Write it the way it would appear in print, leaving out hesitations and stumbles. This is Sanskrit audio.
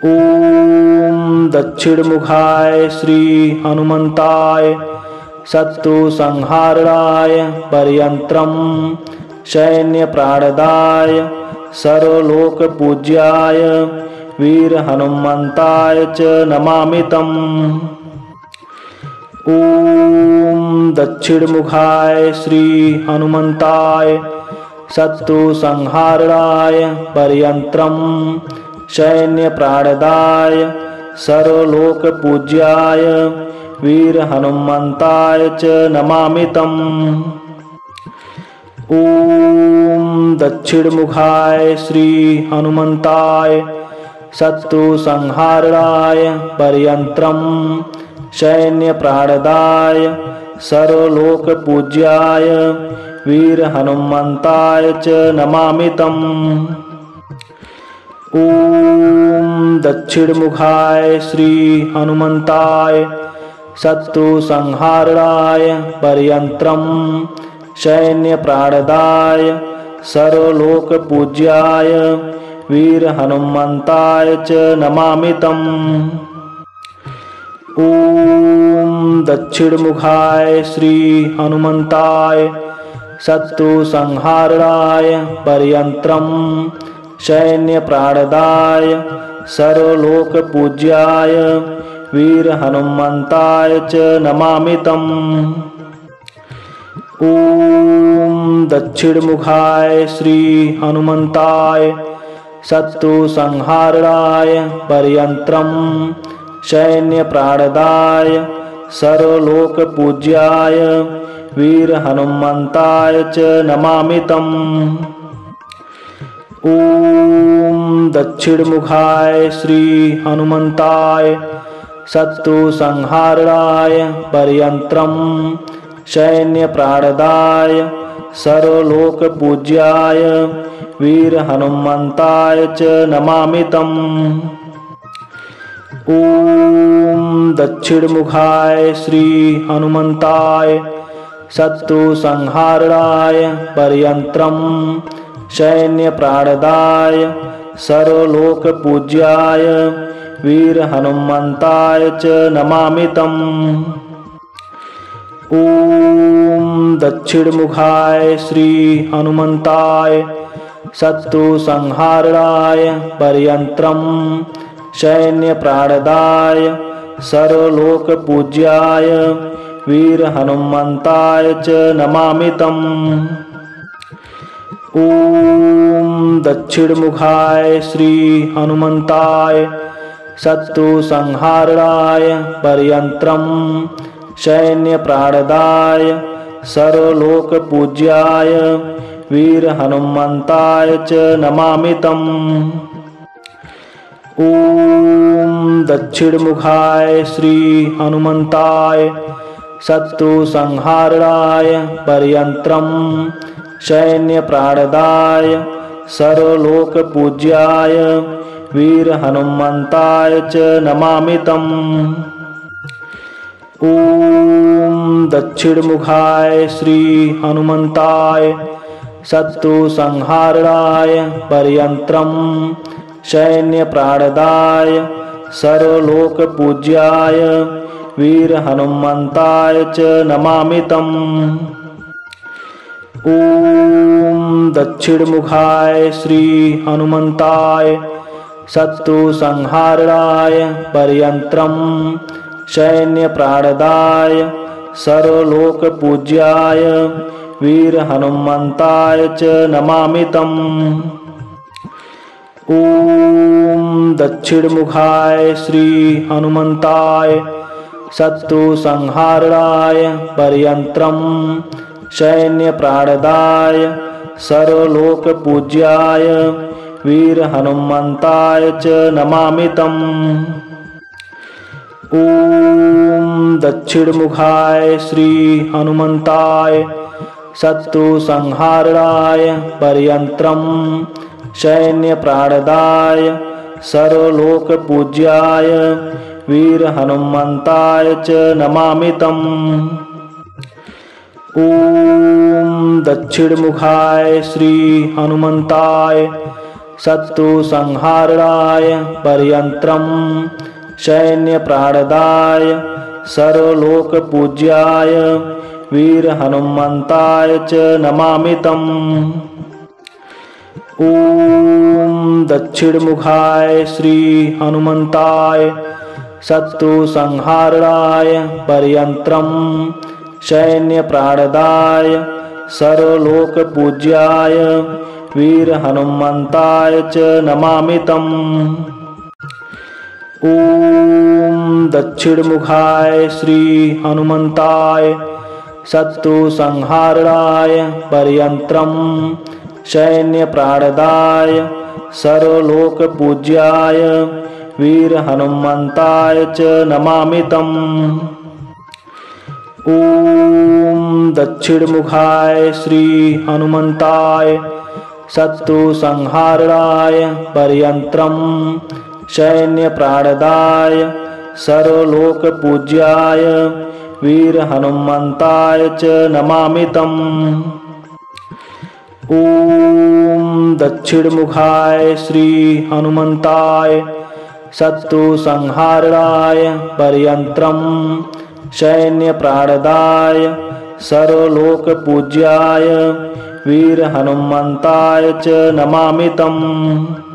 ओम दक्षिणमुखाय श्री हनुमंताय शत्रु संहारणाय पर्यंत्रम सैन्य प्राणदाय सर्वलोक पूज्याय वीर हनुमंताय च नमामि तम्। ओम दक्षिणमुखाय श्री हनुमंताय शत्रु संहारणाय पर्यंत्रम सैन्य प्राणदाय सर्वलोक पूज्याय वीर हनुमंताय च नमामि तम्। ओम दक्षिणमुखाय श्री हनुमंताय शत्रु संहारणाय पर्यंत्रम सैन्य प्राणदाय सर्वलोक पूज्याय वीर हनुमंताय च नमामि तम्। ओम दक्षिणमुखाय श्री हनुमंताय शत्रु संहारणाय पर्यंत्रम सैन्य प्राणदाय सर्वलोक पूज्याय वीर हनुमंताय च नमामि तम्। ओम दक्षिणमुखाय श्री हनुमंताय शत्रु संहारणाय पर्यंत्रम सैन्य प्राणदाय सर्वलोक पूज्याय वीर हनुमंताय च नमामि तम्। ओम दक्षिणमुखाय श्री हनुमंताय शत्रु संहारणाय पर्यंत्रम सैन्य प्राणदाय सर्वलोक पूज्याय वीर हनुमंताय च नमामि तम्। ओम दक्षिणमुखाय श्री हनुमंताय शत्रु संहारणाय पर्यंत्रम सैन्य प्राणदाय सर्वलोक पूज्याय वीर हनुमंताय च नमामि तम्। ओम दक्षिणमुखाय श्री हनुमंताय शत्रु संहारणाय पर्यंत्रम सैन्य प्राणदाय सर्वलोक पूज्याय वीर हनुमंताय च नमामि तम्। ओम दक्षिणमुखाय श्री हनुमंताय शत्रु संहारणाय पर्यंत्रम सैन्य प्राणदाय सर्वलोक पूज्याय वीर हनुमंताय च नमामि तम्। ओम दक्षिणमुखाय श्री हनुमंताय शत्रु संहारणाय पर्यंत्रम सैन्य प्राणदाय सर्वलोक पूज्याय वीर हनुमंताय च नमामि तम्। ओम दक्षिणमुखाय श्री हनुमंताय शत्रु संहारणाय पर्यंत्रम सैन्य प्राणदाय सर्वलोक पूज्याय वीर हनुमंताय च नमामि तम्। ओम दक्षिणमुखाय श्री हनुमंताय शत्रु संहारणाय पर्यंत्रम सैन्य प्राणदाय सर्वलोक पूज्याय वीर हनुमंताय च नमामि तम्। ओम दक्षिणमुखाय श्री हनुमंताय शत्रु संहारणाय पर्यंत्रम सैन्य प्राणदाय सर्वलोक पूज्याय वीर हनुमंताय च नमामि तम्। ओम दक्षिणमुखाय श्री हनुमंताय शत्रु संहारणाय पर्यंत्रम सैन्य प्राणदाय सर्वलोक पूज्याय वीर हनुमंताय च नमामि तम्। ओम दक्षिणमुखाय श्री हनुमंताय शत्रु संहारणाय पर्यंत्रम सैन्य प्राणदाय सर्वलोक पूज्याय वीर हनुमंताय च नमामि तम्। ओम दक्षिणमुखाय श्री हनुमंताय शत्रुसंहारणाय पर्यन्त्रं सैन्यप्राणदाय सर्वलोकपूज्याय वीरहनुमन्ताय च नमामि तम्। ॐ दक्षिणमुखाय श्री हनुमन्ताय शत्रुसंहारणाय पर्यन्त्रं सैन्यप्राणदाय सर्वलोकपूज्याय वीरहनुमन्ताय च नमामि तम्। ॐ दक्षिणमुखाय श्री हनुमन्ताय शत्रुसंहारणाय पर्यन्त्रं सैन्यप्राणदाय सर्वलोकपूज्याय वीरहनुमन्ताय च नमामि तम्। ॐ दक्षिणमुखाय श्री हनुमन्ताय शत्रुसंहारणाय पर्यन्त्रं सैन्यप्राणदाय सर्वलोकपूज्याय वीरहनुमन्ताय च नमामि तम्। ॐ दक्षिणमुखाय श्री हनुमन्ताय शत्रुसंहारणाय पर्यन्त्रं सैन्यप्राणदाय सर्वलोकपूज्याय वीरहनुमन्ताय च नमामि तम्। ॐ दक्षिणमुखाय श्री हनुमन्ताय शत्रुसंहारणाय पर्यन्त्रं सैन्यप्राणदाय सर्वलोकपूज्याय वीरहनुमन्ताय च नमामि तम्। ॐ दक्षिणमुखाय श्री हनुमन्ताय शत्रुसंहारणाय पर्यन्त्रं सैन्यप्राणदाय सर्वलोकपूज्याय वीरहनुमन्ताय च नमामि तम्।